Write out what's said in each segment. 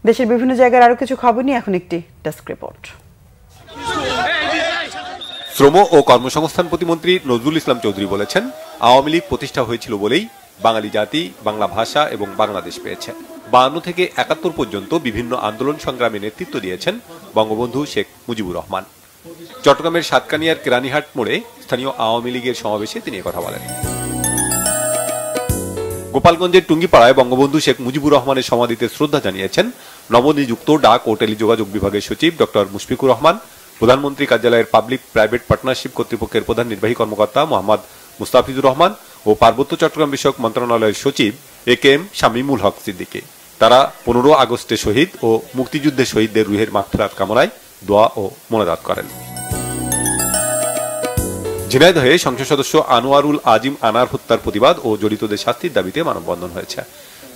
দেশের বিভিন্ন জায়গার আরো কিছু খবর নিয়ে এখন একটি ডেস্ক রিপোর্ট। শ্রম ও কর্মসংস্থান প্রতিমন্ত্রী নজরুল ইসলাম চৌধুরী বলেছেন, আওয়ামী লীগ প্রতিষ্ঠা হয়েছিল বলেই বাঙালি জাতি বাংলা ভাষা এবং বাংলাদেশ পেয়েছে। 52 থেকে 71 পর্যন্ত বিভিন্ন আন্দোলন সংগ্রামে নেতৃত্ব দিয়েছেন বঙ্গবন্ধু শেখ মুজিবুর রহমান। চট্টগ্রামের সাতকানিয়ার কেরানীহাট মোড়ে স্থানীয় আওয়ামী লীগের সমাবেশে তিনি কথা বলেন। গোপালগঞ্জের টুঙ্গিপাড়ায় বঙ্গবন্ধু শেখ মুজিবুর রহমানের সমাধিতে শ্রদ্ধা জানিয়েছেন নবনিযুক্ত ডাক ও টেলিযোগাযোগ বিভাগের সচিব ডক্টর মুশফিকুর রহমান, প্রধানমন্ত্রী কার্যালয়ের পাবলিক প্রাইভেট পার্টনারশিপ কর্তৃপক্ষের প্রধান নির্বাহী কর্মকর্তা মোহাম্মদ মুস্তাফিজুর রহমান ও পার্বত্য চট্টগ্রাম বিষয়ক মন্ত্রণালয়ের সচিব একেএম শামীমুল হক সিদ্দিকী। তারা 15 আগস্টে শহীদ ও মুক্তিযুদ্ধের শহীদদের রুহের মাগফিরাত কামনায় দোয়া ও মোনাজাত করেন। ঝিনাইদহে সংসদ সদস্য আনোয়ারুল আজিম আনার হত্যার প্রতিবাদ ও জড়িতদের শাস্তির দাবিতে মানববন্ধন হয়েছে।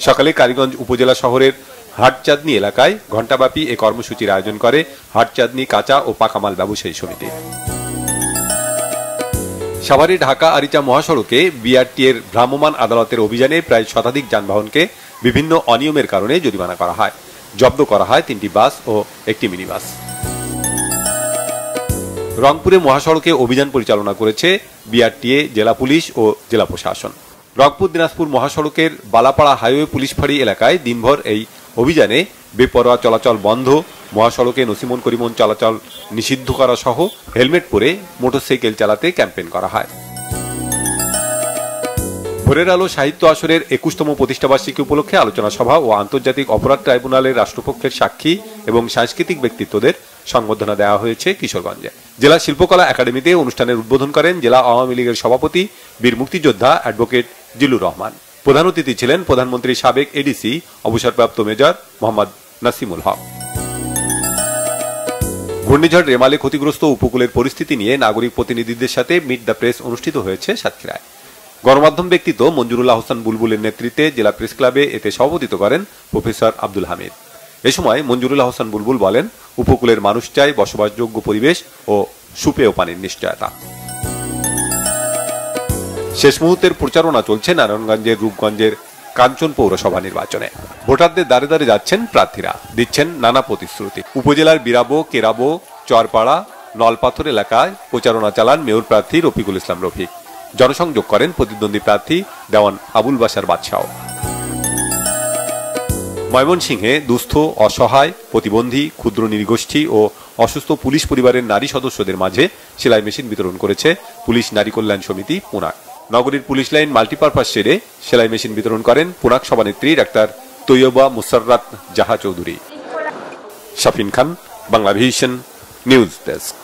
সকালে কালীগঞ্জ উপজেলা শহরের হাটচাঁদনী এলাকায় ঘণ্টাব্যাপী এ কর্মসূচির আয়োজন করে হাটচাঁদনী কাঁচা ও পাকামাল ব্যবসায়ী সমিতি। সাভারে ঢাকা আরিচা মহাসড়কে বিআরটি এর ভ্রাম্যমাণ আদালতের অভিযানে প্রায় শতাধিক যানবাহনকে বিভিন্ন অনিয়মের কারণে জরিমানা করা হয়। জব্দ করা হয় 3টি বাস ও একটি মিনি বাস। রংপুরে মহাসড়কে অভিযান পরিচালনা করেছে বিআরটিএ, জেলা পুলিশ ও জেলা প্রশাসন। রংপুর দিনাজপুর মহাসড়কের বালাপাড়া হাইওয়ে পুলিশ ফাঁড়ি এলাকায় দিনভর এই অভিযানে বেপরোয়া চলাচল বন্ধ, মহাসড়কে নসিমন করিমন চলাচল নিষিদ্ধ করা সহ হেলমেট পরে মোটরসাইকেল চালাতে ক্যাম্পেইন করা হয়। ভোরের আলো সাহিত্য আসরের 21তম প্রতিষ্ঠাবার্ষিকী উপলক্ষে আলোচনা সভা ও আন্তর্জাতিক অপরাধ ট্রাইব্যুনালের রাষ্ট্রপক্ষের সাক্ষী এবং সাংস্কৃতিক ব্যক্তিত্বদের সংবর্ধনা দেওয়া হয়েছে কিশোরগঞ্জে। জেলা শিল্পকলা একাডেমিতে অনুষ্ঠানের উদ্বোধন করেন জেলা আওয়ামী লীগের সভাপতি বীর মুক্তিযোদ্ধা অ্যাডভোকেট জিল্লুর রহমান। প্রধান অতিথি ছিলেন প্রধানমন্ত্রীর সাবেক এডিসি অবসরপ্রাপ্ত মেজর মোহাম্মদ নাসিমুল হক। ঘূর্ণিঝড় রেমালে ক্ষতিগ্রস্ত উপকূলের পরিস্থিতি নিয়ে নাগরিক প্রতিনিধিদের সাথে মিট দ্য প্রেস অনুষ্ঠিত হয়েছে সাতক্ষীরায়। গণমাধ্যম ব্যক্তিত্ব মঞ্জুরুল্লাহ হোসেন বুলবুলের নেতৃত্বে জেলা প্রেস ক্লাবে এতে সভাপতিত্ব করেন প্রফেসর আব্দুল হামিদ। এ সময় মঞ্জুরুল্লাহ হোসেন বুলবুল বলেন, উপকূলের মানুষ চায় বসবাসযোগ্য পরিবেশ ও সুপেয় পানির নিশ্চয়তা। শেষ মুহূর্তের প্রচারণা চলছে নারায়ণগঞ্জের রূপগঞ্জের কাঞ্চন পৌরসভা নির্বাচনে। ভোটারদের দ্বারে দ্বারে যাচ্ছেন প্রার্থীরা, দিচ্ছেন নানা প্রতিশ্রুতি। উপজেলার বিরাবো, কেরাবো, চরপাড়া, নলপাথর এলাকায় প্রচারণা চালান মেয়র প্রার্থী রফিকুল ইসলাম রফিক। জনসংযোগ করেন প্রতিদ্বন্দ্বী প্রার্থী দেওয়ান আবুল বাশার বাদশাহ। ময়মনসিংহে দুস্থ, অসহায়, প্রতিবন্ধী, ক্ষুদ্র নৃগোষ্ঠী ও অসুস্থ পুলিশ পরিবারের নারী সদস্যদের মাঝে সেলাই মেশিন বিতরণ করেছে পুলিশ নারী কল্যাণ সমিতি পুনাক। নগরীর পুলিশ লাইন মাল্টিপারপাস শেডে সেলাই মেশিন বিতরণ করেন পুনাক সভানেত্রী ডাক্তার তৈয়বা মুসাররাত জাহা চৌধুরী। শাফিন খান, বাংলা ভিশন নিউজ ডেস্ক।